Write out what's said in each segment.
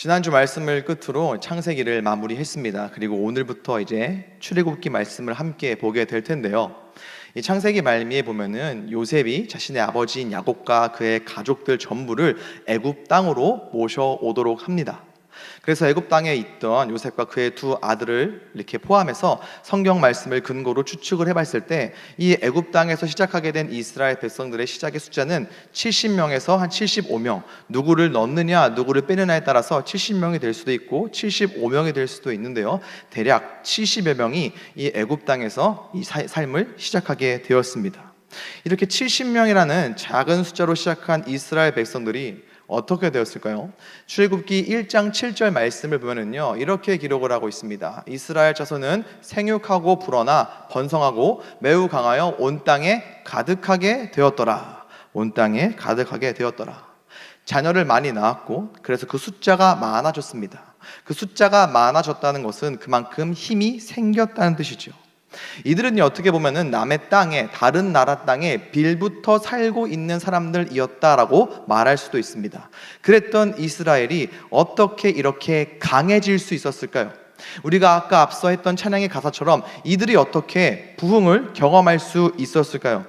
지난주 말씀을 끝으로 창세기를 마무리했습니다. 그리고 오늘부터 이제 출애굽기 말씀을 함께 보게 될 텐데요. 이 창세기 말미에 보면은 요셉이 자신의 아버지인 야곱과 그의 가족들 전부를 애굽 땅으로 모셔오도록 합니다. 그래서 애굽 땅에 있던 요셉과 그의 두 아들을 이렇게 포함해서 성경 말씀을 근거로 추측을 해봤을 때 이 애굽 땅에서 시작하게 된 이스라엘 백성들의 시작의 숫자는 70명에서 한 75명, 누구를 넣느냐 누구를 빼느냐에 따라서 70명이 될 수도 있고 75명이 될 수도 있는데요, 대략 70여 명이 이 애굽 땅에서 이 삶을 시작하게 되었습니다. 이렇게 70명이라는 작은 숫자로 시작한 이스라엘 백성들이 어떻게 되었을까요? 출애굽기 1장 7절 말씀을 보면은요, 이렇게 기록을 하고 있습니다. 이스라엘 자손은 생육하고 불어나 번성하고 매우 강하여 온 땅에 가득하게 되었더라. 온 땅에 가득하게 되었더라. 자녀를 많이 낳았고, 그래서 그 숫자가 많아졌습니다. 그 숫자가 많아졌다는 것은 그만큼 힘이 생겼다는 뜻이죠. 이들은 어떻게 보면은 남의 땅에, 다른 나라 땅에 빌부터 살고 있는 사람들이었다라고 말할 수도 있습니다. 그랬던 이스라엘이 어떻게 이렇게 강해질 수 있었을까요? 우리가 아까 앞서 했던 찬양의 가사처럼 이들이 어떻게 부흥을 경험할 수 있었을까요?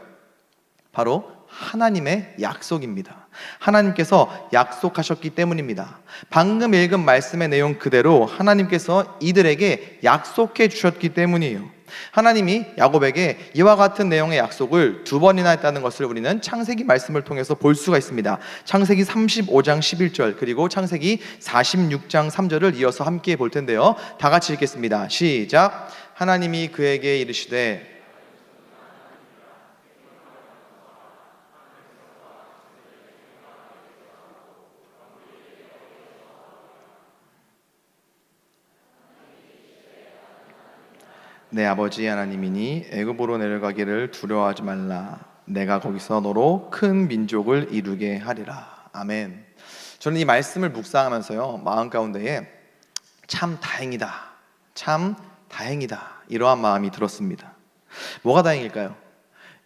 바로 하나님의 약속입니다. 하나님께서 약속하셨기 때문입니다. 방금 읽은 말씀의 내용 그대로 하나님께서 이들에게 약속해 주셨기 때문이에요. 하나님이 야곱에게 이와 같은 내용의 약속을 두 번이나 했다는 것을 우리는 창세기 말씀을 통해서 볼 수가 있습니다. 창세기 35장 11절 그리고 창세기 46장 3절을 이어서 함께 볼 텐데요, 다 같이 읽겠습니다. 시작. 하나님이 그에게 이르시되 내 아버지 하나님이니 애굽으로 내려가기를 두려워하지 말라. 내가 거기서 너로 큰 민족을 이루게 하리라. 아멘. 저는 이 말씀을 묵상하면서요, 마음 가운데에 참 다행이다, 참 다행이다, 이러한 마음이 들었습니다. 뭐가 다행일까요?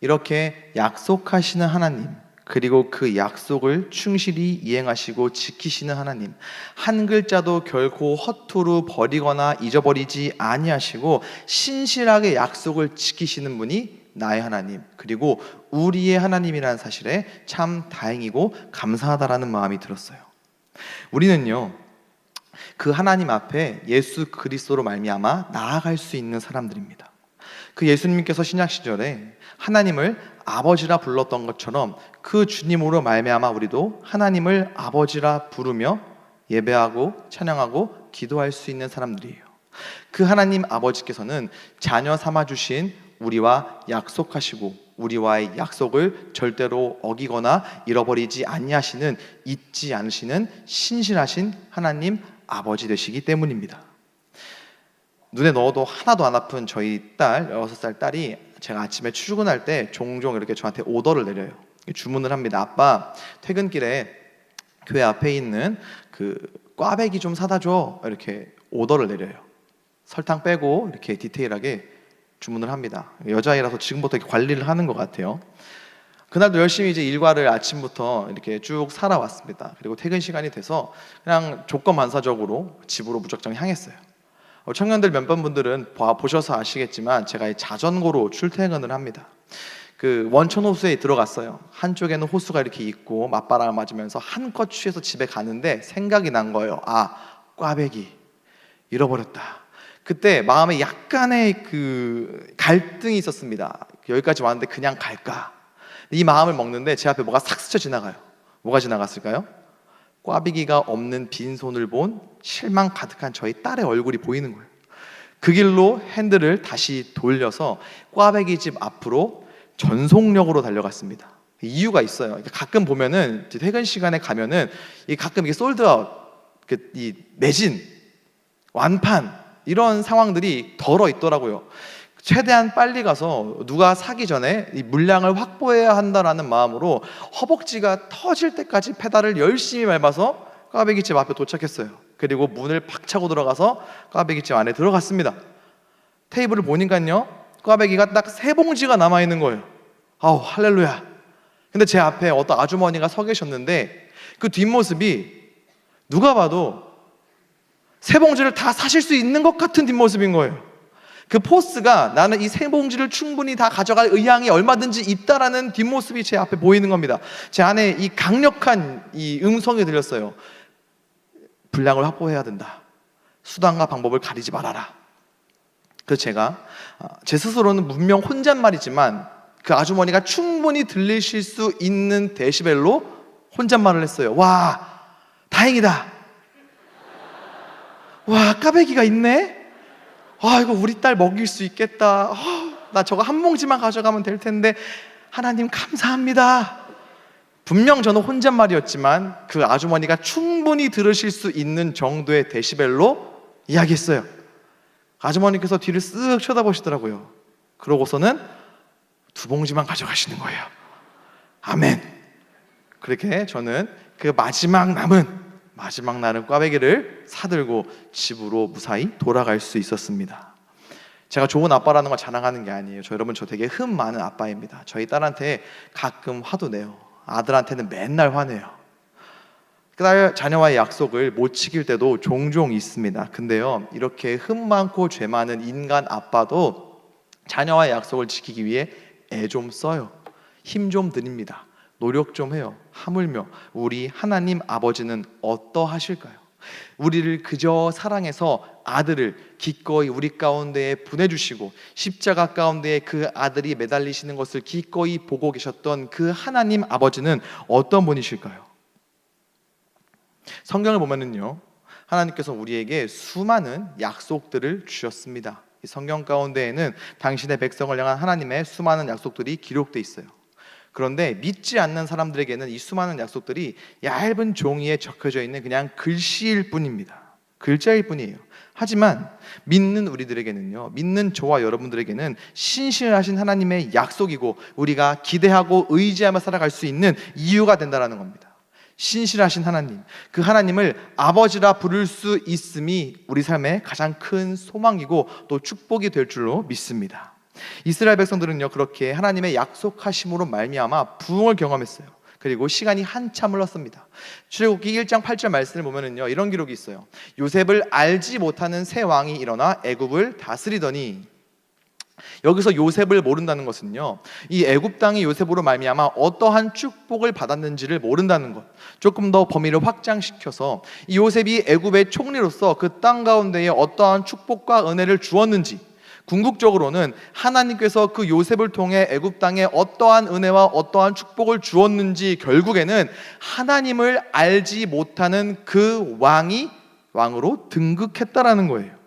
이렇게 약속하시는 하나님, 그리고 그 약속을 충실히 이행하시고 지키시는 하나님, 한 글자도 결코 허투루 버리거나 잊어버리지 아니하시고 신실하게 약속을 지키시는 분이 나의 하나님, 그리고 우리의 하나님이라는 사실에 참 다행이고 감사하다라는 마음이 들었어요. 우리는요, 그 하나님 앞에 예수 그리스도로 말미암아 나아갈 수 있는 사람들입니다. 그 예수님께서 신약 시절에 하나님을 아버지라 불렀던 것처럼 그 주님으로 말미암아 우리도 하나님을 아버지라 부르며 예배하고 찬양하고 기도할 수 있는 사람들이에요. 그 하나님 아버지께서는 자녀 삼아 주신 우리와 약속하시고 우리와의 약속을 절대로 어기거나 잃어버리지 아니하시는, 잊지 않으시는 신실하신 하나님 아버지 되시기 때문입니다. 눈에 넣어도 하나도 안 아픈 저희 딸, 6살 딸이 제가 아침에 출근할 때 종종 이렇게 저한테 오더를 내려요. 주문을 합니다. 아빠, 퇴근길에 교회 앞에 있는 그 꽈배기 좀 사다 줘, 이렇게 오더를 내려요. 설탕 빼고 이렇게 디테일하게 주문을 합니다. 여자아이라서 지금부터 이렇게 관리를 하는 것 같아요. 그날도 열심히 이제 일과를 아침부터 이렇게 쭉 살아왔습니다. 그리고 퇴근 시간이 돼서 그냥 조건반사적으로 집으로 무작정 향했어요. 청년들 몇몇 분들은 보셔서 아시겠지만 제가 자전거로 출퇴근을 합니다. 그 원천 호수에 들어갔어요. 한쪽에는 호수가 이렇게 있고 맞바람을 맞으면서 한껏 취해서 집에 가는데 생각이 난 거예요. 아, 꽈배기 잃어버렸다. 그때 마음에 약간의 그 갈등이 있었습니다. 여기까지 왔는데 그냥 갈까? 이 마음을 먹는데 제 앞에 뭐가 싹 스쳐 지나가요. 뭐가 지나갔을까요? 꽈배기가 없는 빈손을 본 실망 가득한 저희 딸의 얼굴이 보이는 거예요. 그 길로 핸들을 다시 돌려서 꽈배기 집 앞으로 전속력으로 달려갔습니다. 이유가 있어요. 가끔 보면은 퇴근 시간에 가면은 가끔 이게 솔드아웃, 이 매진, 완판 이런 상황들이 덜어 있더라고요. 최대한 빨리 가서 누가 사기 전에 이 물량을 확보해야 한다라는 마음으로 허벅지가 터질 때까지 페달을 열심히 밟아서 꽈배기집 앞에 도착했어요. 그리고 문을 팍 차고 들어가서 꽈배기집 안에 들어갔습니다. 테이블을 보니까요, 꽈배기가 딱 3봉지가 남아있는 거예요. 아우, 할렐루야. 근데 제 앞에 어떤 아주머니가 서 계셨는데 그 뒷모습이 누가 봐도 세 봉지를 다 사실 수 있는 것 같은 뒷모습인 거예요. 그 포스가 나는 이 세 봉지를 충분히 다 가져갈 의향이 얼마든지 있다라는 뒷모습이 제 앞에 보이는 겁니다. 제 안에 이 강력한 이 음성이 들렸어요. 분량을 확보해야 된다. 수단과 방법을 가리지 말아라. 그래서 제가 제 스스로는 분명 혼잣말이지만 그 아주머니가 충분히 들리실 수 있는 데시벨로 혼잣말을 했어요. 와, 다행이다. 와, 까베기가 있네. 아, 이거 우리 딸 먹일 수 있겠다. 나 저거 한 봉지만 가져가면 될 텐데 하나님 감사합니다. 분명 저는 혼잣말이었지만 그 아주머니가 충분히 들으실 수 있는 정도의 데시벨로 이야기했어요. 아주머니께서 뒤를 쓱 쳐다보시더라고요. 그러고서는 2봉지만 가져가시는 거예요. 아멘. 그렇게 저는 그 마지막 남은 꽈배기를 사들고 집으로 무사히 돌아갈 수 있었습니다. 제가 좋은 아빠라는 걸 자랑하는 게 아니에요. 여러분, 저 되게 흠 많은 아빠입니다. 저희 딸한테 가끔 화도 내요. 아들한테는 맨날 화내요. 딸 자녀와의 약속을 못 지킬 때도 종종 있습니다. 근데요, 이렇게 흠 많고 죄 많은 인간 아빠도 자녀와의 약속을 지키기 위해 애 좀 써요. 힘 좀 드립니다. 노력 좀 해요. 하물며 우리 하나님 아버지는 어떠하실까요? 우리를 그저 사랑해서 아들을 기꺼이 우리 가운데에 보내주시고 십자가 가운데에 그 아들이 매달리시는 것을 기꺼이 보고 계셨던 그 하나님 아버지는 어떤 분이실까요? 성경을 보면은요, 하나님께서 우리에게 수많은 약속들을 주셨습니다. 이 성경 가운데에는 당신의 백성을 향한 하나님의 수많은 약속들이 기록되어 있어요. 그런데 믿지 않는 사람들에게는 이 수많은 약속들이 얇은 종이에 적혀져 있는 그냥 글씨일 뿐입니다. 글자일 뿐이에요. 하지만 믿는 우리들에게는요, 믿는 저와 여러분들에게는 신실하신 하나님의 약속이고 우리가 기대하고 의지하며 살아갈 수 있는 이유가 된다는 겁니다. 신실하신 하나님, 그 하나님을 아버지라 부를 수 있음이 우리 삶의 가장 큰 소망이고 또 축복이 될 줄로 믿습니다. 이스라엘 백성들은요, 그렇게 하나님의 약속하심으로 말미암아 부흥을 경험했어요. 그리고 시간이 한참 흘렀습니다. 출애굽기 1장 8절 말씀을 보면은요, 이런 기록이 있어요. 요셉을 알지 못하는 새 왕이 일어나 애굽을 다스리더니, 여기서 요셉을 모른다는 것은요, 이 애굽 땅이 요셉으로 말미암아 어떠한 축복을 받았는지를 모른다는 것. 조금 더 범위를 확장시켜서 이 요셉이 애굽의 총리로서 그 땅 가운데에 어떠한 축복과 은혜를 주었는지, 궁극적으로는 하나님께서 그 요셉을 통해 애굽 땅에 어떠한 은혜와 어떠한 축복을 주었는지 결국에는 하나님을 알지 못하는 그 왕이 왕으로 등극했다라는 거예요.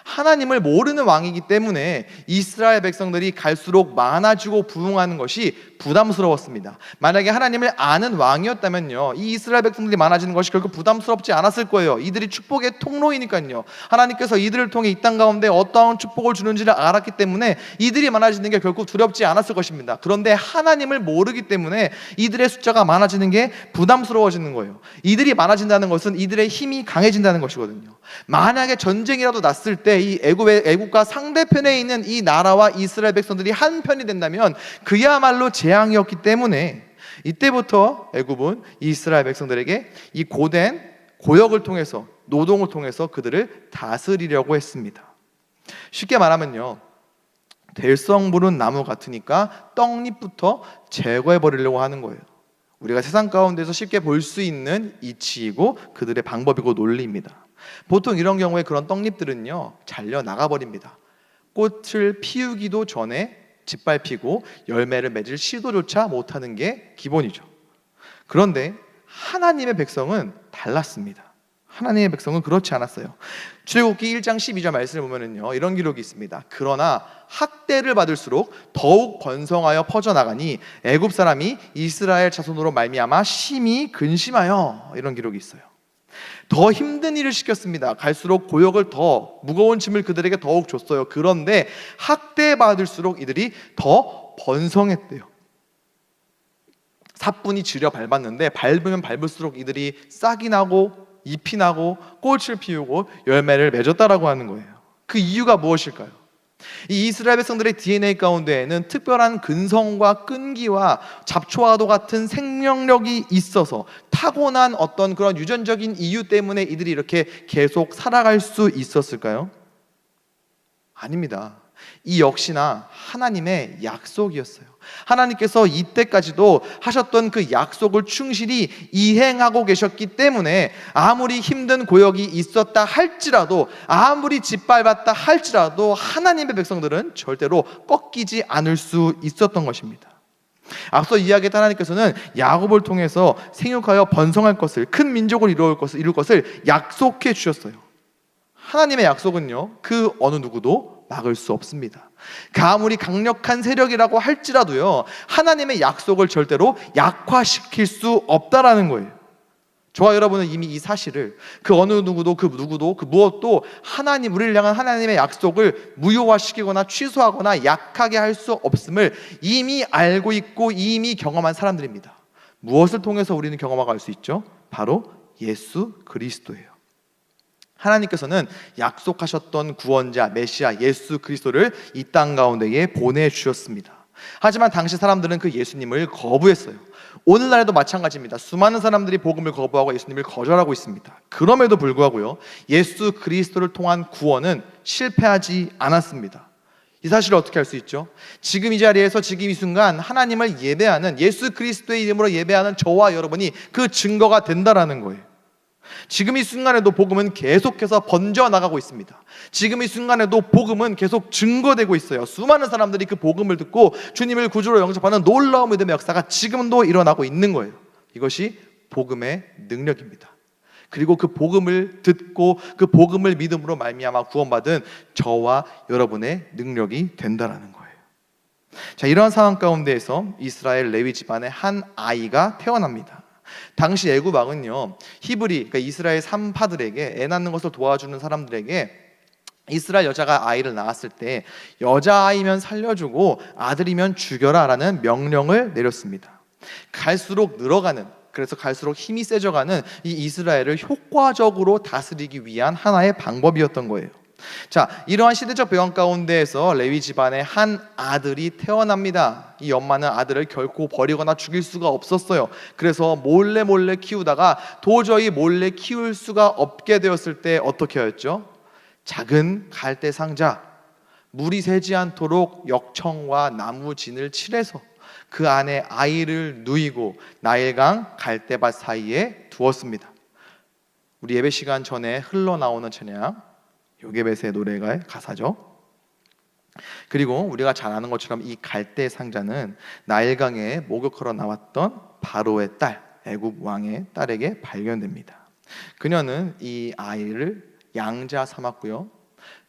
하나님을 모르는 왕이기 때문에 이스라엘 백성들이 갈수록 많아지고 부흥하는 것이 부담스러웠습니다. 만약에 하나님을 아는 왕이었다면요, 이 이스라엘 백성들이 많아지는 것이 결코 부담스럽지 않았을 거예요. 이들이 축복의 통로이니까요. 하나님께서 이들을 통해 이 땅 가운데 어떠한 축복을 주는지를 알았기 때문에 이들이 많아지는 게 결코 두렵지 않았을 것입니다. 그런데 하나님을 모르기 때문에 이들의 숫자가 많아지는 게 부담스러워지는 거예요. 이들이 많아진다는 것은 이들의 힘이 강해진다는 것이거든요. 만약에 전쟁이라도 났을 때 이 애굽과 상대편에 있는 이 나라와 이스라엘 백성들이 한 편이 된다면 그야말로 재앙이었기 때문에 이때부터 애굽은 이스라엘 백성들에게 이 고된 고역을 통해서, 노동을 통해서 그들을 다스리려고 했습니다. 쉽게 말하면요, 될성 부른 나무 같으니까 떡잎부터 제거해 버리려고 하는 거예요. 우리가 세상 가운데서 쉽게 볼 수 있는 이치이고 그들의 방법이고 논리입니다. 보통 이런 경우에 그런 떡잎들은요, 잘려 나가버립니다. 꽃을 피우기도 전에 짓밟히고 열매를 맺을 시도조차 못하는 게 기본이죠. 그런데 하나님의 백성은 달랐습니다. 하나님의 백성은 그렇지 않았어요. 출애굽기 1장 12절 말씀을 보면은요, 이런 기록이 있습니다. 그러나 학대를 받을수록 더욱 번성하여 퍼져나가니 애굽 사람이 이스라엘 자손으로 말미암아 심히 근심하여, 이런 기록이 있어요. 더 힘든 일을 시켰습니다. 갈수록 고역을 더 무거운 짐을 그들에게 더욱 줬어요. 그런데 학대받을수록 이들이 더 번성했대요. 사뿐히 지려 밟았는데 밟으면 밟을수록 이들이 싹이 나고 잎이 나고 꽃을 피우고 열매를 맺었다라고 하는 거예요. 그 이유가 무엇일까요? 이 이스라엘 백성들의 DNA 가운데에는 특별한 근성과 끈기와 잡초와도 같은 생명력이 있어서 타고난 어떤 그런 유전적인 이유 때문에 이들이 이렇게 계속 살아갈 수 있었을까요? 아닙니다. 이 역시나 하나님의 약속이었어요. 하나님께서 이때까지도 하셨던 그 약속을 충실히 이행하고 계셨기 때문에 아무리 힘든 고역이 있었다 할지라도, 아무리 짓밟았다 할지라도 하나님의 백성들은 절대로 꺾이지 않을 수 있었던 것입니다. 앞서 이야기했던 하나님께서는 야곱을 통해서 생육하여 번성할 것을, 큰 민족을 이룰 것을 약속해 주셨어요. 하나님의 약속은요, 그 어느 누구도 막을 수 없습니다. 그 아무리 강력한 세력이라고 할지라도요, 하나님의 약속을 절대로 약화시킬 수 없다라는 거예요. 저와 여러분은 이미 이 사실을, 그 어느 누구도 그 무엇도 우리를 향한 하나님의 약속을 무효화시키거나 취소하거나 약하게 할 수 없음을 이미 알고 있고 이미 경험한 사람들입니다. 무엇을 통해서 우리는 경험하고 알 수 있죠? 바로 예수 그리스도예요. 하나님께서는 약속하셨던 구원자 메시아 예수 그리스도를 이 땅 가운데에 보내주셨습니다. 하지만 당시 사람들은 그 예수님을 거부했어요. 오늘날에도 마찬가지입니다. 수많은 사람들이 복음을 거부하고 예수님을 거절하고 있습니다. 그럼에도 불구하고요, 예수 그리스도를 통한 구원은 실패하지 않았습니다. 이 사실을 어떻게 알 수 있죠? 지금 이 자리에서 지금 이 순간 하나님을 예배하는, 예수 그리스도의 이름으로 예배하는 저와 여러분이 그 증거가 된다라는 거예요. 지금 이 순간에도 복음은 계속해서 번져나가고 있습니다. 지금 이 순간에도 복음은 계속 증거되고 있어요. 수많은 사람들이 그 복음을 듣고 주님을 구주로 영접하는 놀라운 믿음의 역사가 지금도 일어나고 있는 거예요. 이것이 복음의 능력입니다. 그리고 그 복음을 듣고 그 복음을 믿음으로 말미암아 구원받은 저와 여러분의 능력이 된다라는 거예요. 자, 이러한 상황 가운데에서 이스라엘 레위 집안의 한 아이가 태어납니다. 당시 애굽 왕은요, 히브리, 그러니까 이스라엘 산파들에게, 애 낳는 것을 도와주는 사람들에게 이스라엘 여자가 아이를 낳았을 때 여자아이면 살려주고 아들이면 죽여라 라는 명령을 내렸습니다. 그래서 갈수록 힘이 세져가는 이 이스라엘을 효과적으로 다스리기 위한 하나의 방법이었던 거예요. 자, 이러한 시대적 배경 가운데에서 레위 집안의 한 아들이 태어납니다. 이 엄마는 아들을 결코 버리거나 죽일 수가 없었어요. 그래서 몰래 키우다가 도저히 몰래 키울 수가 없게 되었을 때 어떻게 하였죠? 작은 갈대 상자, 물이 새지 않도록 역청과 나무진을 칠해서 그 안에 아이를 누이고 나일강 갈대밭 사이에 두었습니다. 우리 예배 시간 전에 흘러나오는 찬양 요게벳의 노래가 가사죠. 그리고 우리가 잘 아는 것처럼 이 갈대 상자는 나일강에 목욕하러 나왔던 바로의 딸, 애굽 왕의 딸에게 발견됩니다. 그녀는 이 아이를 양자 삼았고요,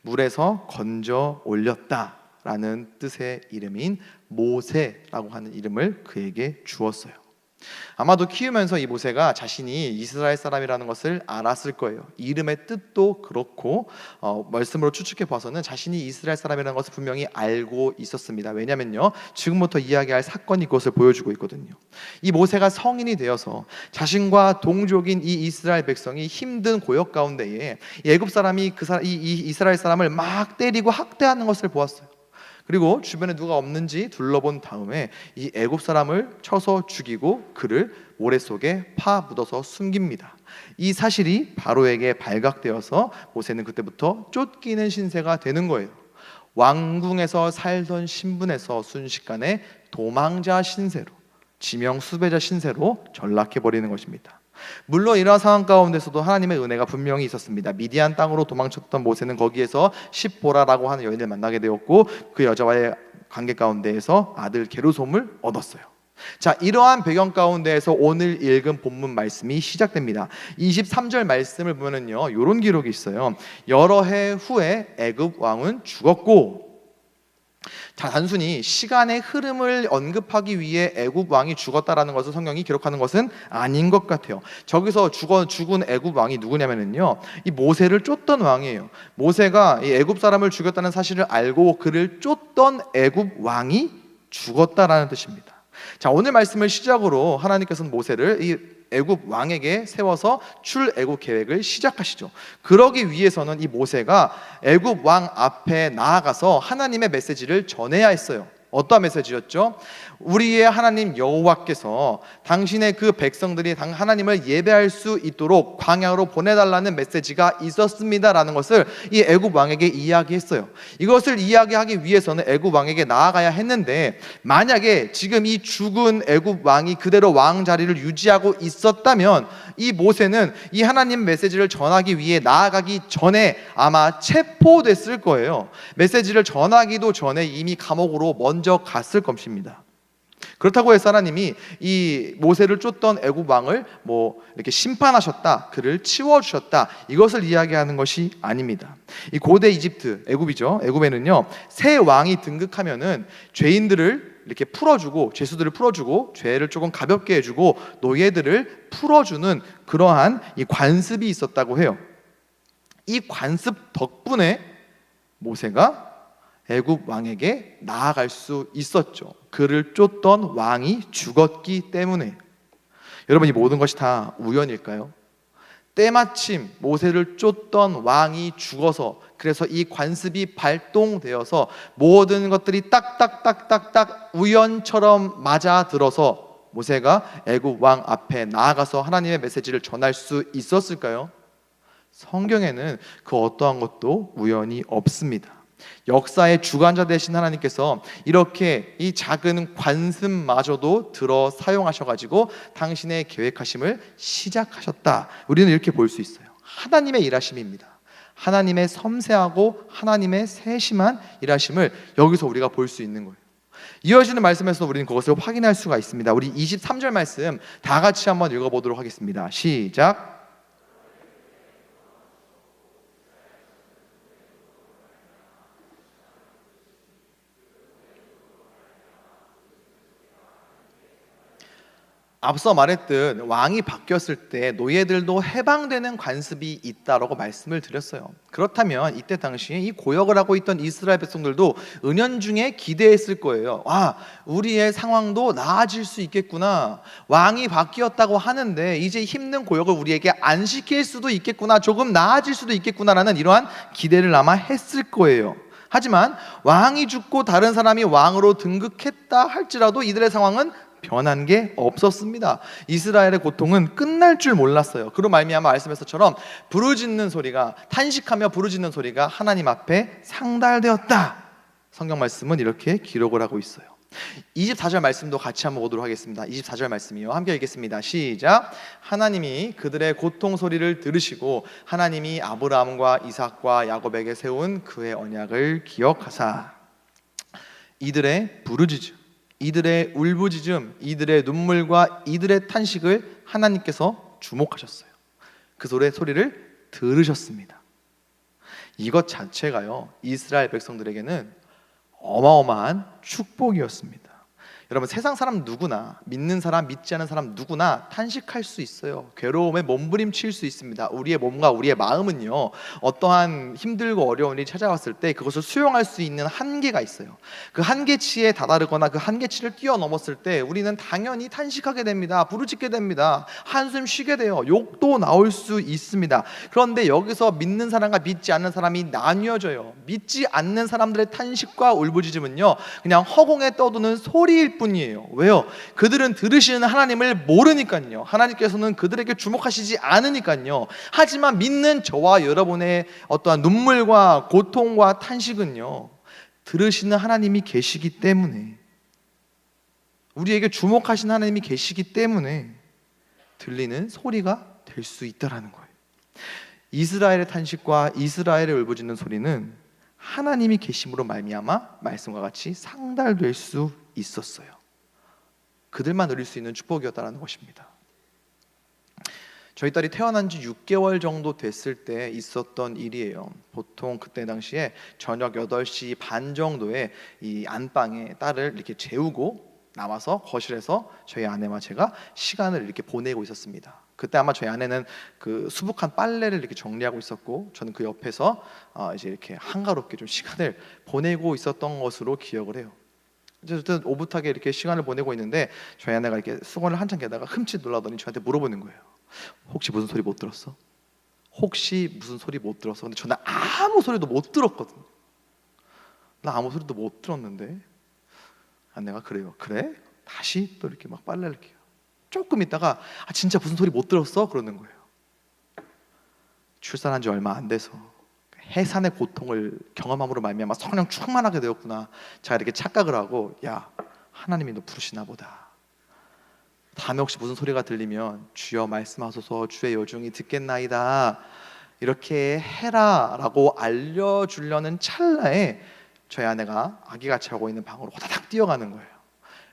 물에서 건져 올렸다라는 뜻의 이름인 모세라고 하는 이름을 그에게 주었어요. 아마도 키우면서 이 모세가 자신이 이스라엘 사람이라는 것을 알았을 거예요. 이름의 뜻도 그렇고 말씀으로 추측해 봐서는 자신이 이스라엘 사람이라는 것을 분명히 알고 있었습니다. 왜냐면요, 지금부터 이야기할 사건이 그것을 보여주고 있거든요. 이 모세가 성인이 되어서 자신과 동족인 이 이스라엘 백성이 힘든 고역 가운데에 애굽 사람이 이 이스라엘 사람을 막 때리고 학대하는 것을 보았어요. 그리고 주변에 누가 없는지 둘러본 다음에 이 애굽 사람을 쳐서 죽이고 그를 모래 속에 파묻어서 숨깁니다. 이 사실이 바로에게 발각되어서 모세는 그때부터 쫓기는 신세가 되는 거예요. 왕궁에서 살던 신분에서 순식간에 도망자 신세로, 지명 수배자 신세로 전락해버리는 것입니다. 물론 이러한 상황 가운데서도 하나님의 은혜가 분명히 있었습니다. 미디안 땅으로 도망쳤던 모세는 거기에서 십보라라고 하는 여인을 만나게 되었고 그 여자와의 관계 가운데에서 아들 게르솜을 얻었어요. 자, 이러한 배경 가운데에서 오늘 읽은 본문 말씀이 시작됩니다. 23절 말씀을 보면은요, 이런 기록이 있어요. 여러 해 후에 애굽 왕은 죽었고, 자, 단순히 시간의 흐름을 언급하기 위해 애굽 왕이 죽었다라는 것을 성경이 기록하는 것은 아닌 것 같아요. 저기서 죽은 애굽 왕이 누구냐면요, 이 모세를 쫓던 왕이에요. 모세가 이 애굽 사람을 죽였다는 사실을 알고 그를 쫓던 애굽 왕이 죽었다라는 뜻입니다. 자, 오늘 말씀을 시작으로 하나님께서는 모세를 이 애굽 왕에게 세워서 출애굽 계획을 시작하시죠. 그러기 위해서는 이 모세가 애굽 왕 앞에 나아가서 하나님의 메시지를 전해야 했어요. 어떠한 메시지였죠? 우리의 하나님 여호와께서 당신의 그 백성들이 하나님을 예배할 수 있도록 광야로 보내달라는 메시지가 있었습니다라는 것을 이 애굽 왕에게 이야기했어요. 이것을 이야기하기 위해서는 애굽 왕에게 나아가야 했는데, 만약에 지금 이 죽은 애굽 왕이 그대로 왕 자리를 유지하고 있었다면 이 모세는 이 하나님 메시지를 전하기 위해 나아가기 전에 아마 체포됐을 거예요. 메시지를 전하기도 전에 이미 감옥으로 먼저 갔을 것입니다. 그렇다고 해서 하나님이 이 모세를 쫓던 애굽 왕을 이렇게 심판하셨다, 그를 치워주셨다, 이것을 이야기하는 것이 아닙니다. 이 고대 이집트, 애굽이죠. 애굽에는요, 새 왕이 등극하면은 죄인들을 이렇게 풀어주고, 죄수들을 풀어주고, 죄를 조금 가볍게 해주고, 노예들을 풀어주는 그러한 이 관습이 있었다고 해요. 이 관습 덕분에 모세가 애굽 왕에게 나아갈 수 있었죠. 그를 쫓던 왕이 죽었기 때문에. 여러분, 이 모든 것이 다 우연일까요? 때마침 모세를 쫓던 왕이 죽어서, 그래서 이 관습이 발동되어서 모든 것들이 딱딱딱딱딱 우연처럼 맞아들어서 모세가 애굽 왕 앞에 나아가서 하나님의 메시지를 전할 수 있었을까요? 성경에는 그 어떠한 것도 우연이 없습니다. 역사의 주관자 되신 하나님께서 이렇게 이 작은 관습마저도 들어 사용하셔가지고 당신의 계획하심을 시작하셨다. 우리는 이렇게 볼 수 있어요. 하나님의 일하심입니다. 하나님의 섬세하고 하나님의 세심한 일하심을 여기서 우리가 볼 수 있는 거예요. 이어지는 말씀에서 우리는 그것을 확인할 수가 있습니다. 우리 23절 말씀 다 같이 한번 읽어보도록 하겠습니다. 시작. 앞서 말했듯 왕이 바뀌었을 때 노예들도 해방되는 관습이 있다라고 말씀을 드렸어요. 그렇다면 이때 당시에 이 고역을 하고 있던 이스라엘 백성들도 은연중에 기대했을 거예요. 우리의 상황도 나아질 수 있겠구나. 왕이 바뀌었다고 하는데 이제 힘든 고역을 우리에게 안 시킬 수도 있겠구나. 조금 나아질 수도 있겠구나라는 이러한 기대를 아마 했을 거예요. 하지만 왕이 죽고 다른 사람이 왕으로 등극했다 할지라도 이들의 상황은 변한 게 없었습니다. 이스라엘의 고통은 끝날 줄 몰랐어요. 그로 말미암아 말씀에서처럼 부르짖는 소리가, 탄식하며 부르짖는 소리가 하나님 앞에 상달되었다. 성경 말씀은 이렇게 기록을 하고 있어요. 24절 말씀도 같이 한번 보도록 하겠습니다. 24절 말씀이요, 함께 읽겠습니다. 시작. 하나님이 그들의 고통 소리를 들으시고 하나님이 아브라함과 이삭과 야곱에게 세운 그의 언약을 기억하사 이들의 부르짖음, 이들의 울부짖음, 이들의 눈물과 이들의 탄식을 하나님께서 주목하셨어요. 그 소리를 들으셨습니다. 이것 자체가요, 이스라엘 백성들에게는 어마어마한 축복이었습니다. 여러분, 세상 사람 누구나, 믿는 사람 믿지 않는 사람 누구나 탄식할 수 있어요. 괴로움에 몸부림칠 수 있습니다. 우리의 몸과 우리의 마음은요, 어떠한 힘들고 어려운 일이 찾아왔을 때 그것을 수용할 수 있는 한계가 있어요. 그 한계치에 다다르거나 그 한계치를 뛰어넘었을 때 우리는 당연히 탄식하게 됩니다. 부르짖게 됩니다. 한숨 쉬게 돼요. 욕도 나올 수 있습니다. 그런데 여기서 믿는 사람과 믿지 않는 사람이 나뉘어져요. 믿지 않는 사람들의 탄식과 울부짖음은요, 그냥 허공에 떠도는 소리일 뿐이에요. 왜요? 그들은 들으시는 하나님을 모르니까요. 하나님께서는 그들에게 주목하시지 않으니까요. 하지만 믿는 저와 여러분의 어떠한 눈물과 고통과 탄식은요, 들으시는 하나님이 계시기 때문에, 우리에게 주목하시는 하나님이 계시기 때문에 들리는 소리가 될 수 있다라는 거예요. 이스라엘의 탄식과 이스라엘의 울부짖는 소리는 하나님이 계심으로 말미암아 말씀과 같이 상달될 수 있었어요. 그들만 누릴 수 있는 축복이었다라는 것입니다. 저희 딸이 태어난 지 6개월 정도 됐을 때 있었던 일이에요. 보통 그때 당시에 저녁 8시 반 정도에 이 안방에 딸을 이렇게 재우고 나와서 거실에서 저희 아내와 제가 시간을 이렇게 보내고 있었습니다. 그때 아마 저희 아내는 그 수북한 빨래를 이렇게 정리하고 있었고, 저는 그 옆에서 이제 이렇게 한가롭게 좀 시간을 보내고 있었던 것으로 기억을 해요. 어쨌든 오붓하게 이렇게 시간을 보내고 있는데 저희 아내가 이렇게 수건을 한참 개다가 흠칫 놀라더니 저한테 물어보는 거예요. 혹시 무슨 소리 못 들었어? 혹시 무슨 소리 못 들었어? 근데 저는 아무 소리도 못 들었거든요. 나 아무 소리도 못 들었는데 아내가 그래요. 그래? 다시 또 이렇게 막 빨래를 개요. 조금 있다가 진짜 무슨 소리 못 들었어? 그러는 거예요. 출산한 지 얼마 안 돼서 해산의 고통을 경험함으로 말미암아 성령 충만하게 되었구나. 제가 이렇게 착각을 하고, 야, 하나님이 너 부르시나 보다. 다음에 혹시 무슨 소리가 들리면 주여 말씀하소서, 주의 여중이 듣겠나이다, 이렇게 해라 라고 알려주려는 찰나에 저희 아내가 아기같이 자고 있는 방으로 호다닥 뛰어가는 거예요.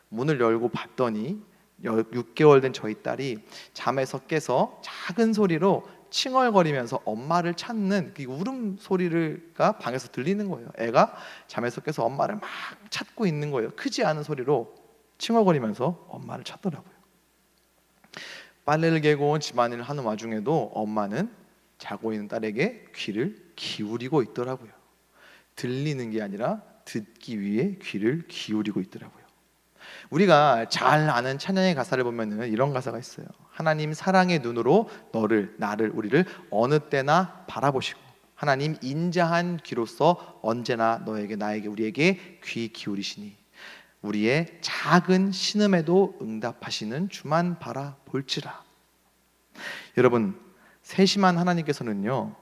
문을 열고 봤더니 6개월 된 저희 딸이 잠에서 깨서 작은 소리로 칭얼거리면서 엄마를 찾는 그 울음소리가 방에서 들리는 거예요. 애가 잠에서 깨서 엄마를 막 찾고 있는 거예요. 크지 않은 소리로 칭얼거리면서 엄마를 찾더라고요. 빨래를 개고 온 집안일을 하는 와중에도 엄마는 자고 있는 딸에게 귀를 기울이고 있더라고요. 들리는 게 아니라 듣기 위해 귀를 기울이고 있더라고요. 우리가 잘 아는 찬양의 가사를 보면은 이런 가사가 있어요. 하나님 사랑의 눈으로 너를, 나를, 우리를 어느 때나 바라보시고 하나님 인자한 귀로서 언제나 너에게, 나에게, 우리에게 귀 기울이시니 우리의 작은 신음에도 응답하시는 주만 바라볼지라. 여러분, 세심한 하나님께서는요,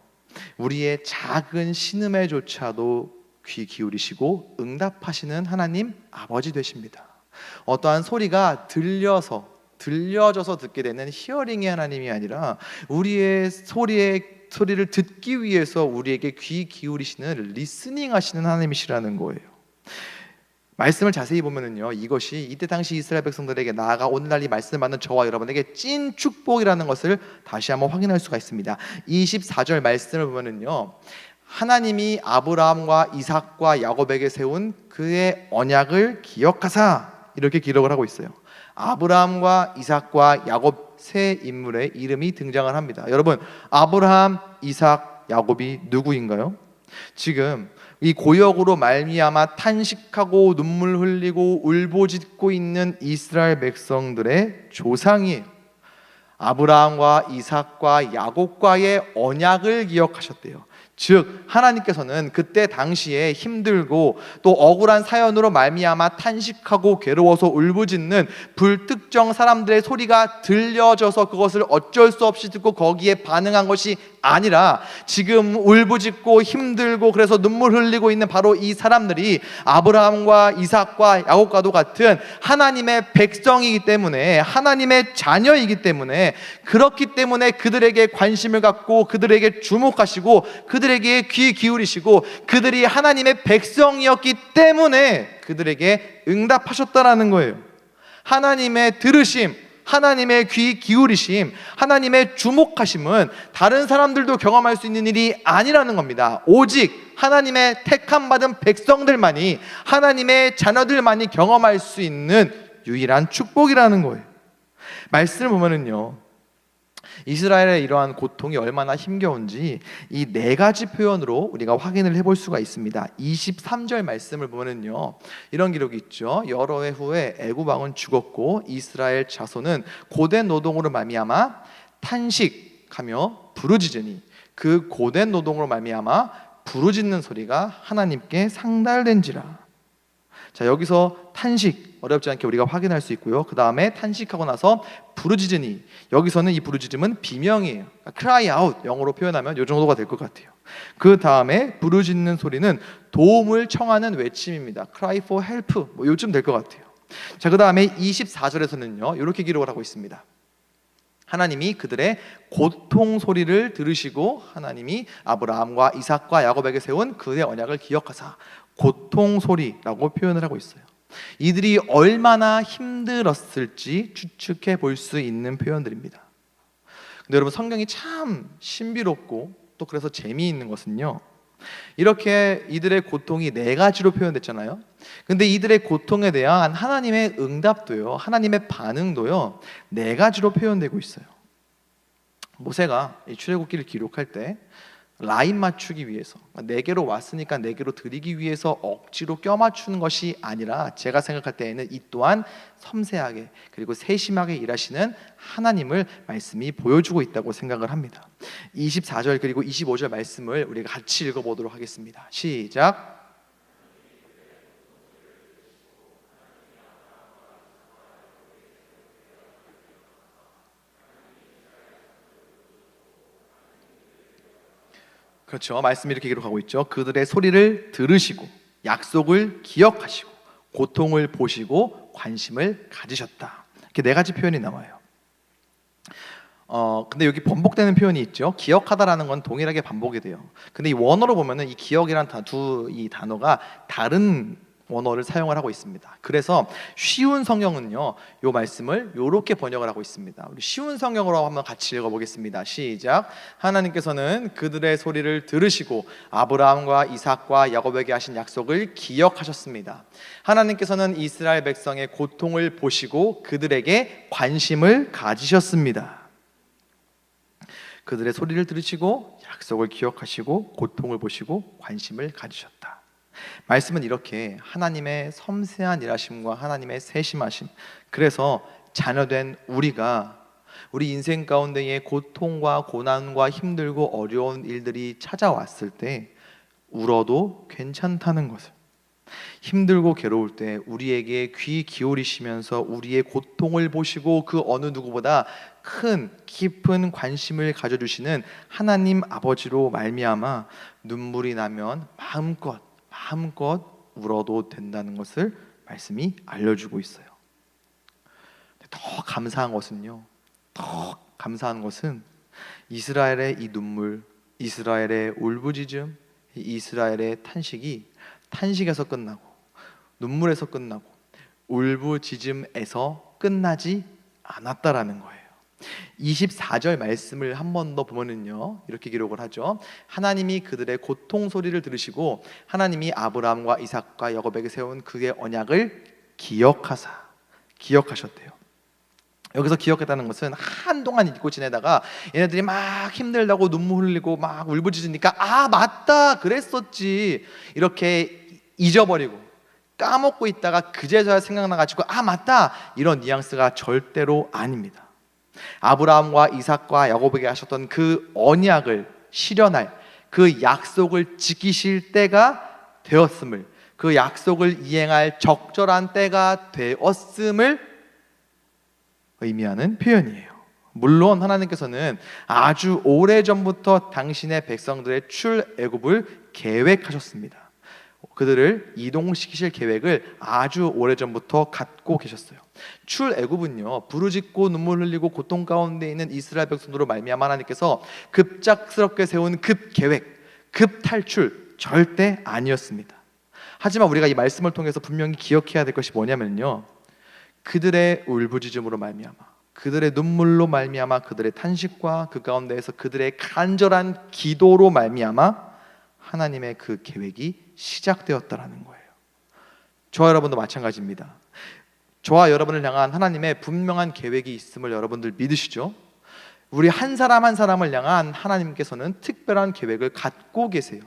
우리의 작은 신음에조차도 귀 기울이시고 응답하시는 하나님 아버지 되십니다. 어떠한 소리가 들려져서 듣게 되는 히어링의 하나님이 아니라 우리의 소리를 듣기 위해서 우리에게 귀 기울이시는 리스닝 하시는 하나님이시라는 거예요. 말씀을 자세히 보면은요, 이것이 이때 당시 이스라엘 백성들에게 나아가 오늘날 이 말씀을 받는 저와 여러분에게 찐 축복이라는 것을 다시 한번 확인할 수가 있습니다. 24절 말씀을 보면은요, 하나님이 아브라함과 이삭과 야곱에게 세운 그의 언약을 기억하사, 이렇게 기록을 하고 있어요. 아브라함과 이삭과 야곱 세 인물의 이름이 등장을 합니다. 여러분, 아브라함, 이삭, 야곱이 누구인가요? 지금 이 고역으로 말미암아 탄식하고 눈물 흘리고 울부짖고 있는 이스라엘 백성들의 조상이에요. 아브라함과 이삭과 야곱과의 언약을 기억하셨대요. 즉 하나님께서는 그때 당시에 힘들고 또 억울한 사연으로 말미암아 탄식하고 괴로워서 울부짖는 불특정 사람들의 소리가 들려져서 그것을 어쩔 수 없이 듣고 거기에 반응한 것이 아니라 지금 울부짖고 힘들고 그래서 눈물 흘리고 있는 바로 이 사람들이 아브라함과 이삭과 야곱과도 같은 하나님의 백성이기 때문에, 하나님의 자녀이기 때문에, 그렇기 때문에 그들에게 관심을 갖고 그들에게 주목하시고 그들에게 귀 기울이시고 그들이 하나님의 백성이었기 때문에 그들에게 응답하셨다라는 거예요. 하나님의 들으심, 하나님의 귀 기울이심, 하나님의 주목하심은 다른 사람들도 경험할 수 있는 일이 아니라는 겁니다. 오직 하나님의 택함 받은 백성들만이, 하나님의 자녀들만이 경험할 수 있는 유일한 축복이라는 거예요. 말씀을 보면은요, 이스라엘의 이러한 고통이 얼마나 힘겨운지 이 네 가지 표현으로 우리가 확인을 해볼 수가 있습니다. 23절 말씀을 보면은요, 이런 기록이 있죠. 여러 해 후에 애굽 왕은 죽었고 이스라엘 자손은 고된 노동으로 말미암아 탄식하며 부르짖으니 그 고된 노동으로 말미암아 부르짖는 소리가 하나님께 상달된지라. 자, 여기서 탄식 어렵지 않게 우리가 확인할 수 있고요. 그 다음에 탄식하고 나서 부르짖으니, 여기서는 이 부르짖음은 비명이에요. cry out, 영어로 표현하면 이 정도가 될 것 같아요. 그 다음에 부르짖는 소리는 도움을 청하는 외침입니다. cry for help, 뭐 요즘 될 것 같아요. 자, 그 다음에 24절에서는요 이렇게 기록을 하고 있습니다. 하나님이 그들의 고통 소리를 들으시고 하나님이 아브라함과 이삭과 야곱에게 세운 그의 언약을 기억하사, 고통 소리라고 표현을 하고 있어요. 이들이 얼마나 힘들었을지 추측해 볼 수 있는 표현들입니다. 근데 여러분, 성경이 참 신비롭고 또 그래서 재미있는 것은요, 이렇게 이들의 고통이 네 가지로 표현됐잖아요. 근데 이들의 고통에 대한 하나님의 응답도요, 하나님의 반응도요, 네 가지로 표현되고 있어요. 모세가 이 출애굽기를 기록할 때 라인 맞추기 위해서, 네 개로 왔으니까 네 개로 드리기 위해서 억지로 껴맞추는 것이 아니라 제가 생각할 때에는 이 또한 섬세하게 그리고 세심하게 일하시는 하나님을 말씀이 보여주고 있다고 생각을 합니다. 24절 그리고 25절 말씀을 우리가 같이 읽어보도록 하겠습니다. 시작. 그렇죠. 말씀이 이렇게 기록하고 있죠. 그들의 소리를 들으시고 약속을 기억하시고 고통을 보시고 관심을 가지셨다. 이렇게 네 가지 표현이 나와요. 근데 여기 번복되는 표현이 있죠. 기억하다라는 건 동일하게 반복이 돼요. 근데 이 원어로 보면은 이 기억이란 이 단어가 다른 원어를 사용을 하고 있습니다. 그래서 쉬운 성경은요, 이 말씀을 이렇게 번역을 하고 있습니다. 우리 쉬운 성경으로 한번 같이 읽어보겠습니다. 시작. 하나님께서는 그들의 소리를 들으시고 아브라함과 이삭과 야곱에게 하신 약속을 기억하셨습니다. 하나님께서는 이스라엘 백성의 고통을 보시고 그들에게 관심을 가지셨습니다. 그들의 소리를 들으시고 약속을 기억하시고 고통을 보시고 관심을 가지셨다. 말씀은 이렇게 하나님의 섬세한 일하심과 하나님의 세심하심, 그래서 자녀된 우리가 우리 인생 가운데에 고통과 고난과 힘들고 어려운 일들이 찾아왔을 때 울어도 괜찮다는 것을, 힘들고 괴로울 때 우리에게 귀 기울이시면서 우리의 고통을 보시고 그 어느 누구보다 큰 깊은 관심을 가져주시는 하나님 아버지로 말미암아 눈물이 나면 마음껏 울어도 된다는 것을 말씀이 알려주고 있어요. 더 감사한 것은 이스라엘의 이 눈물, 이스라엘의 울부짖음, 이스라엘의 탄식에서 끝나고 눈물에서 끝나고 울부짖음에서 끝나지 않았다라는 거예요. 24절 말씀을 한 번 더 보면은요, 이렇게 기록을 하죠. 하나님이 그들의 고통 소리를 들으시고 하나님이 아브라함과 이삭과 야곱에게 세운 그의 언약을 기억하셨대요. 여기서 기억했다는 것은 한동안 잊고 지내다가 얘네들이 막 힘들다고 눈물 흘리고 막 울부짖으니까 아 맞다 그랬었지 이렇게 잊어버리고 까먹고 있다가 그제서야 생각나가지고 아 맞다 이런 뉘앙스가 절대로 아닙니다. 아브라함과 이삭과 야곱에게 하셨던 그 언약을 실현할 그 약속을 지키실 때가 되었음을, 그 약속을 이행할 적절한 때가 되었음을 의미하는 표현이에요. 물론 하나님께서는 아주 오래전부터 당신의 백성들의 출애굽을 계획하셨습니다. 그들을 이동시키실 계획을 아주 오래전부터 갖고 계셨어요. 출애굽은요, 부르짖고 눈물 흘리고 고통 가운데 있는 이스라엘 백성으로 말미암아 하나님께서 급작스럽게 세운 급계획, 급탈출 절대 아니었습니다. 하지만 우리가 이 말씀을 통해서 분명히 기억해야 될 것이 뭐냐면요, 그들의 울부짖음으로 말미암아, 그들의 눈물로 말미암아, 그들의 탄식과 그 가운데에서 그들의 간절한 기도로 말미암아 하나님의 그 계획이 시작되었다라는 거예요. 저와 여러분도 마찬가지입니다. 저와 여러분을 향한 하나님의 분명한 계획이 있음을 여러분들 믿으시죠? 우리 한 사람 한 사람을 향한 하나님께서는 특별한 계획을 갖고 계세요.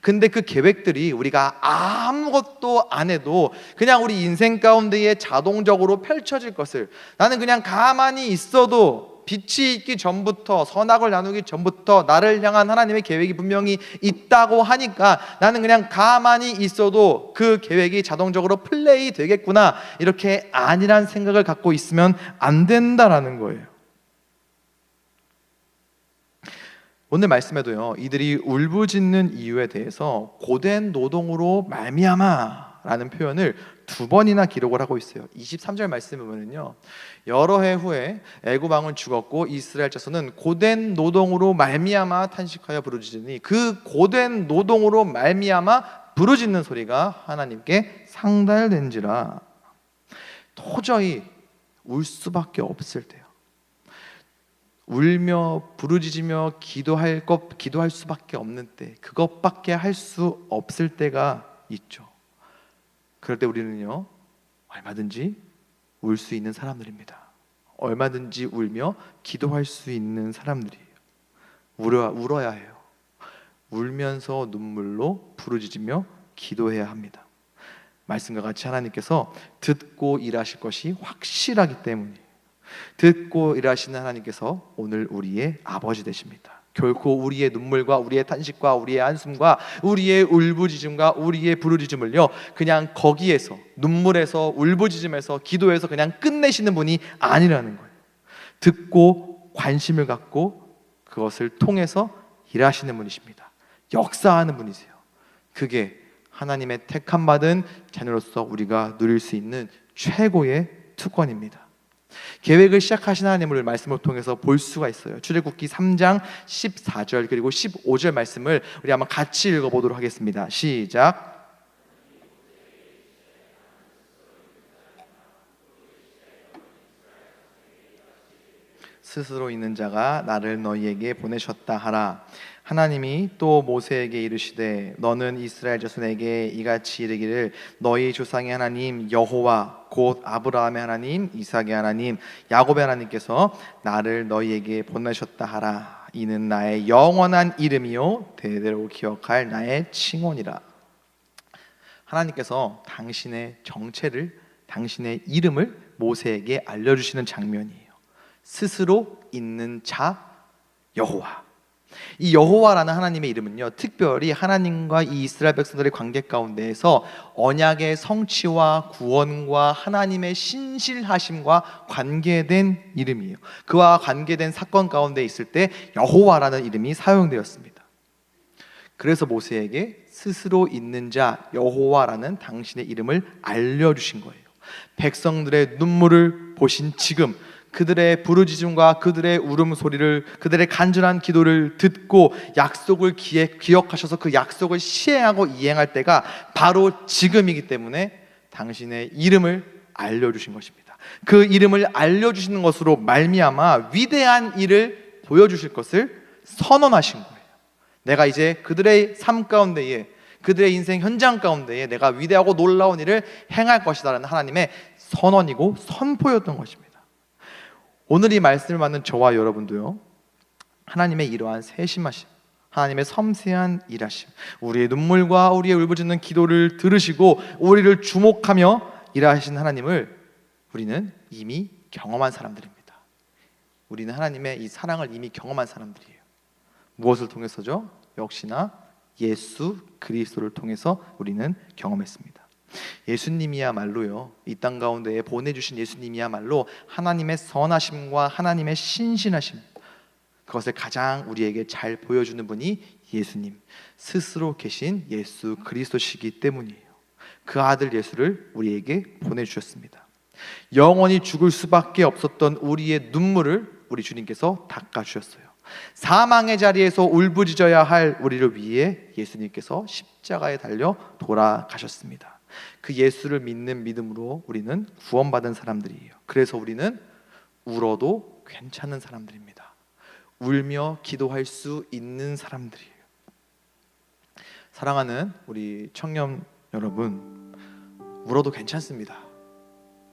근데 그 계획들이 우리가 아무것도 안 해도 그냥 우리 인생 가운데에 자동적으로 펼쳐질 것을, 나는 그냥 가만히 있어도 빛이 있기 전부터, 선악을 나누기 전부터 나를 향한 하나님의 계획이 분명히 있다고 하니까 나는 그냥 가만히 있어도 그 계획이 자동적으로 플레이 되겠구나, 이렇게 아니란 생각을 갖고 있으면 안 된다라는 거예요. 오늘 말씀에도요, 이들이 울부짖는 이유에 대해서 고된 노동으로 말미암아 라는 표현을 2번이나 기록을 하고 있어요. 23절 말씀을 보면요, 여러 해 후에 애굽 왕은 죽었고 이스라엘 자손은 고된 노동으로 말미암아 탄식하여 부르짖으니 그 고된 노동으로 말미암아 부르짖는 소리가 하나님께 상달된지라. 도저히 울 수밖에 없을 때요, 울며 부르짖으며 기도할 수밖에 없는 때, 그것밖에 할 수 없을 때가 있죠. 그럴 때 우리는요, 얼마든지 울 수 있는 사람들입니다. 얼마든지 울며 기도할 수 있는 사람들이에요. 울어야 해요. 울면서 눈물로 부르짖으며 기도해야 합니다. 말씀과 같이 하나님께서 듣고 일하실 것이 확실하기 때문이에요. 듣고 일하시는 하나님께서 오늘 우리의 아버지 되십니다. 결코 우리의 눈물과 우리의 탄식과 우리의 한숨과 우리의 울부짖음과 우리의 부르짖음을요, 그냥 거기에서, 눈물에서, 울부짖음에서, 기도에서 그냥 끝내시는 분이 아니라는 거예요. 듣고 관심을 갖고 그것을 통해서 일하시는 분이십니다. 역사하는 분이세요. 그게 하나님의 택함 받은 자녀로서 우리가 누릴 수 있는 최고의 특권입니다. 계획을 시작하신 하나님을 말씀을 통해서 볼 수가 있어요. 출애굽기 3장 14절 그리고 15절 말씀을 우리 한번 같이 읽어보도록 하겠습니다. 시작. 스스로 있는 자가 나를 너희에게 보내셨다 하라. 하나님이 또 모세에게 이르시되 너는 이스라엘 자손에게 이같이 이르기를 너희 조상의 하나님 여호와 곧 아브라함의 하나님 이삭의 하나님 야곱의 하나님께서 나를 너희에게 보내셨다 하라. 이는 나의 영원한 이름이요 대대로 기억할 나의 칭언이라. 하나님께서 당신의 정체를, 당신의 이름을 모세에게 알려주시는 장면이에요. 스스로 있는 자 여호와. 이 여호와라는 하나님의 이름은요, 특별히 하나님과 이 이스라엘 백성들의 관계 가운데에서 언약의 성취와 구원과 하나님의 신실하심과 관계된 이름이에요. 그와 관계된 사건 가운데 있을 때 여호와라는 이름이 사용되었습니다. 그래서 모세에게 스스로 있는 자 여호와라는 당신의 이름을 알려주신 거예요. 백성들의 눈물을 보신 지금, 그들의 부르짖음과 그들의 울음소리를, 그들의 간절한 기도를 듣고 약속을 기억하셔서 그 약속을 시행하고 이행할 때가 바로 지금이기 때문에 당신의 이름을 알려주신 것입니다. 그 이름을 알려주시는 것으로 말미암아 위대한 일을 보여주실 것을 선언하신 거예요. 내가 이제 그들의 삶 가운데에, 그들의 인생 현장 가운데에 내가 위대하고 놀라운 일을 행할 것이다 라는 하나님의 선언이고 선포였던 것입니다. 오늘 이 말씀을 받는 저와 여러분도요, 하나님의 이러한 세심하심, 하나님의 섬세한 일하심, 우리의 눈물과 우리의 울부짖는 기도를 들으시고 우리를 주목하며 일하신 하나님을 우리는 이미 경험한 사람들입니다. 우리는 하나님의 이 사랑을 이미 경험한 사람들이에요. 무엇을 통해서죠? 역시나 예수 그리스도를 통해서 우리는 경험했습니다. 예수님이야말로요, 이 땅 가운데에 보내주신 예수님이야말로 하나님의 선하심과 하나님의 신실하심, 그것을 가장 우리에게 잘 보여주는 분이 예수님 스스로 계신 예수 그리스도시기 때문이에요. 그 아들 예수를 우리에게 보내주셨습니다. 영원히 죽을 수밖에 없었던 우리의 눈물을 우리 주님께서 닦아주셨어요. 사망의 자리에서 울부짖어야 할 우리를 위해 예수님께서 십자가에 달려 돌아가셨습니다. 그 예수를 믿는 믿음으로 우리는 구원받은 사람들이에요. 그래서 우리는 울어도 괜찮은 사람들입니다. 울며 기도할 수 있는 사람들이에요. 사랑하는 우리 청년 여러분, 울어도 괜찮습니다.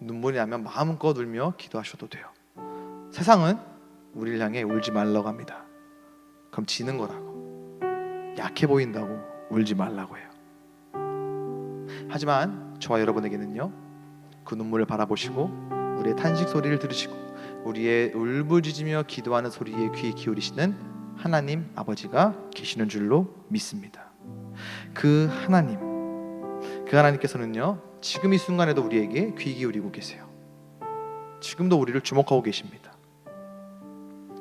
눈물이 나면 마음껏 울며 기도하셔도 돼요. 세상은 우리를 향해 울지 말라고 합니다. 그럼 지는 거라고, 약해 보인다고 울지 말라고 해요. 하지만 저와 여러분에게는요, 그 눈물을 바라보시고 우리의 탄식 소리를 들으시고 우리의 울부짖으며 기도하는 소리에 귀 기울이시는 하나님 아버지가 계시는 줄로 믿습니다. 그 하나님께서는요, 지금 이 순간에도 우리에게 귀 기울이고 계세요. 지금도 우리를 주목하고 계십니다.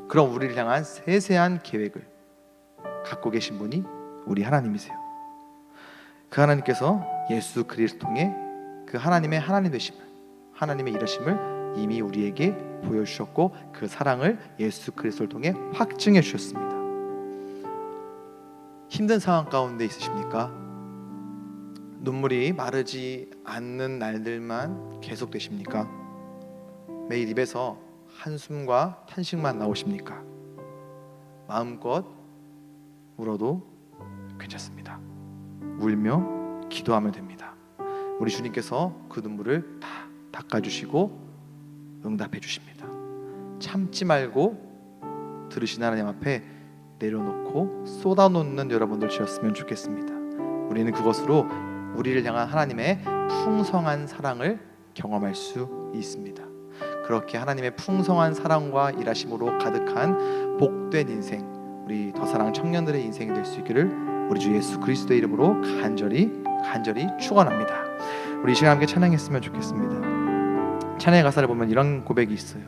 그럼 우리를 향한 세세한 계획을 갖고 계신 분이 우리 하나님이세요. 그 하나님께서 예수 그리스도 통해 그 하나님의 하나님 되심을, 하나님의 일하심을 이미 우리에게 보여주셨고 그 사랑을 예수 그리스도를 통해 확증해 주셨습니다. 힘든 상황 가운데 있으십니까? 눈물이 마르지 않는 날들만 계속되십니까? 매일 입에서 한숨과 탄식만 나오십니까? 마음껏 울어도 괜찮습니다. 울며 기도하면 됩니다. 우리 주님께서 그 눈물을 다 닦아주시고 응답해 주십니다. 참지 말고 들으신 하나님 앞에 내려놓고 쏟아놓는 여러분들 되었으면 좋겠습니다. 우리는 그것으로 우리를 향한 하나님의 풍성한 사랑을 경험할 수 있습니다. 그렇게 하나님의 풍성한 사랑과 일하심으로 가득한 복된 인생, 우리 더사랑 청년들의 인생이 될 수 있기를 우리 주 예수 그리스도의 이름으로 간절히 축원합니다. 우리 이 시간 함께 찬양했으면 좋겠습니다. 찬양의 가사를 보면 이런 고백이 있어요.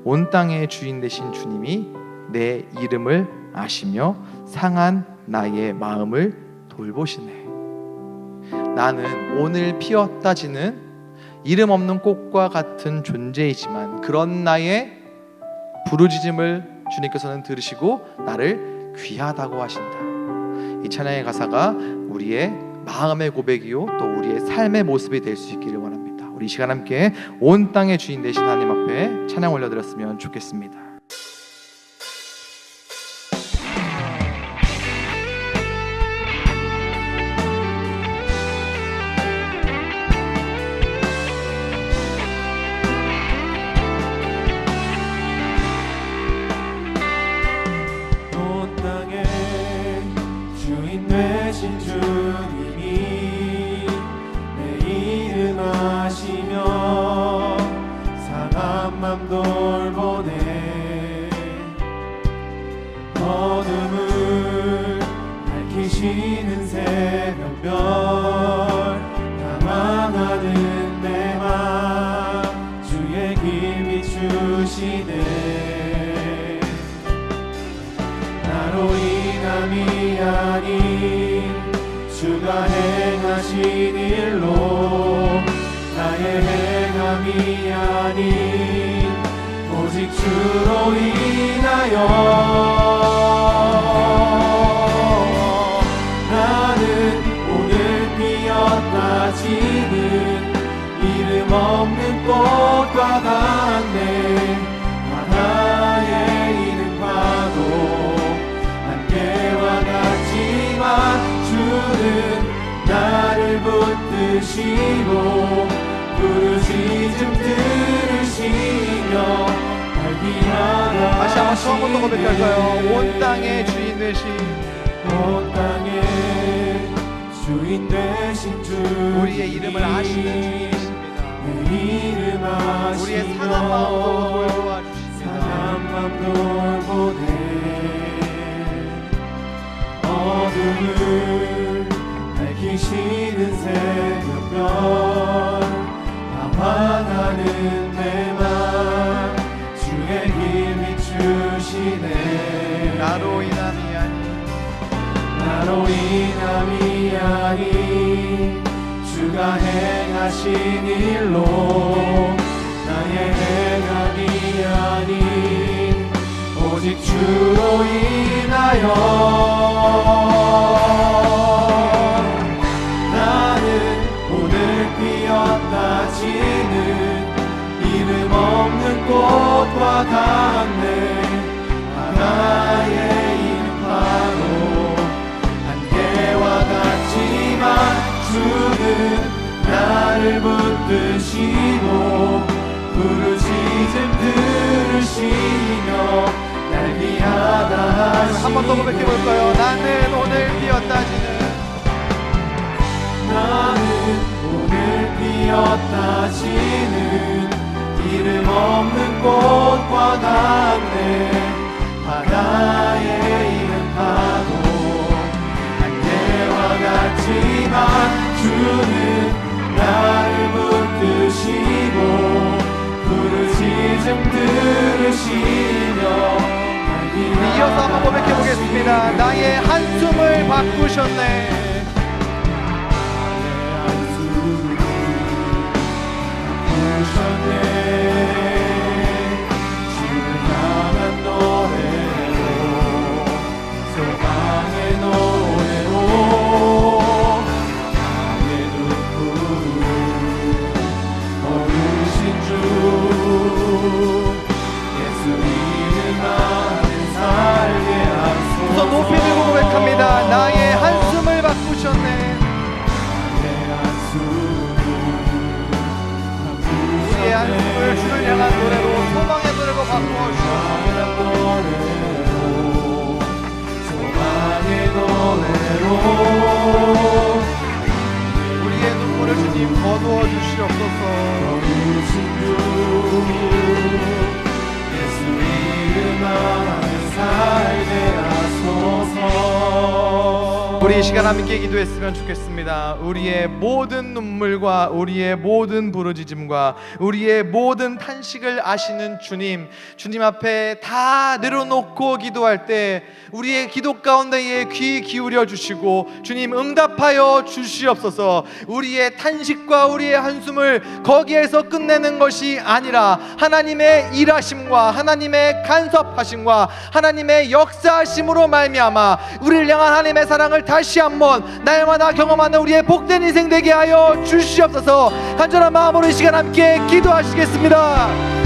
온 땅의 주인 되신 주님이 내 이름을 아시며 상한 나의 마음을 돌보시네. 나는 오늘 피었다 지는 이름 없는 꽃과 같은 존재이지만 그런 나의 부르짖음을 주님께서는 들으시고 나를 귀하다고 하신다. 이 찬양의 가사가 우리의 마음의 고백이요 또 우리의 삶의 모습이 될 수 있기를 원합니다. 우리 이 시간 함께 온 땅의 주인 되신 하나님 앞에 찬양 올려드렸으면 좋겠습니다. 되신 주님이 내 이름 아시며 상한 맘 돌보네. 어둠을 밝히시는 새벽별 감망하는 내 맘 주의 길 비추시네. 나로 인함이 아닌 주가 행하신 일로 나의 행함이 아닌 오직 주로 인하여 나는 오늘 피었다 지는 이름 없는 꽃과 같네. 바다에 있는 파도 안개와 같지만 주는 나를 붙드시고 부르짖음 들으시며 발기하라. 다시 한번 처음부터 고백할까요? 온 땅의 주인 되신 온 땅의 주인 되신 주 우리의 이름을 아시는 주님이십니다. 내 이름 아시며 우리의 상한 마음도 돌보아주십니다. 상한 맘 돌보네. 어둠을 밝히시는 새벽별 방황하는 내 맘 주의 길 비추시네. 나로 인함이 아닌 나로 인함이 아닌 주가 행하신 일로 나의 행함이 아닌 오직 주로 인하여 나는 오늘 피었다 지는 이름 없는 꽃과 같네. 바다에 있는 파도 안개와 같지만 주는 나를 붙드시고 부르짖음 들으시며 날 귀하다 하시네. 한 번 더 고백해볼까요? 나는 오늘 피었다 지는 나는 오늘 피었다 지는 이름 없는 꽃과 같네. 바다에 있는 파도 안개와 같지만 주는 나를 붙드시고 부르짖음 들으시며 이어서 한번 고백해보겠습니다. 나의 한숨을 바꾸셨네. 주를 향한 노래로 소망의 노래로 나의 눈물 거두신 주 예수 이름 안에 살게 하소서. 우선 높이 들고 고백합니다. 나의 한숨을 바꾸셨네. 나의 한숨을 우리의 한숨을 시간 함께 기도했으면 좋겠습니다. 우리의 모든 눈물과 우리의 모든 부르짖음과 우리의 모든 탄식을 아시는 주님, 주님 앞에 다 내려놓고 기도할 때 우리의 기도 가운데에 귀 기울여 주시고 주님 응답하여 주시옵소서. 우리의 탄식과 우리의 한숨을 거기에서 끝내는 것이 아니라 하나님의 일하심과 하나님의 간섭하심과 하나님의 역사하심으로 말미암아 우리를 향한 하나님의 사랑을 다시 한번 날마다 경험하는 우리의 복된 인생 되게 하여 주시옵소서. 간절한 마음으로 이 시간 함께 기도하시겠습니다.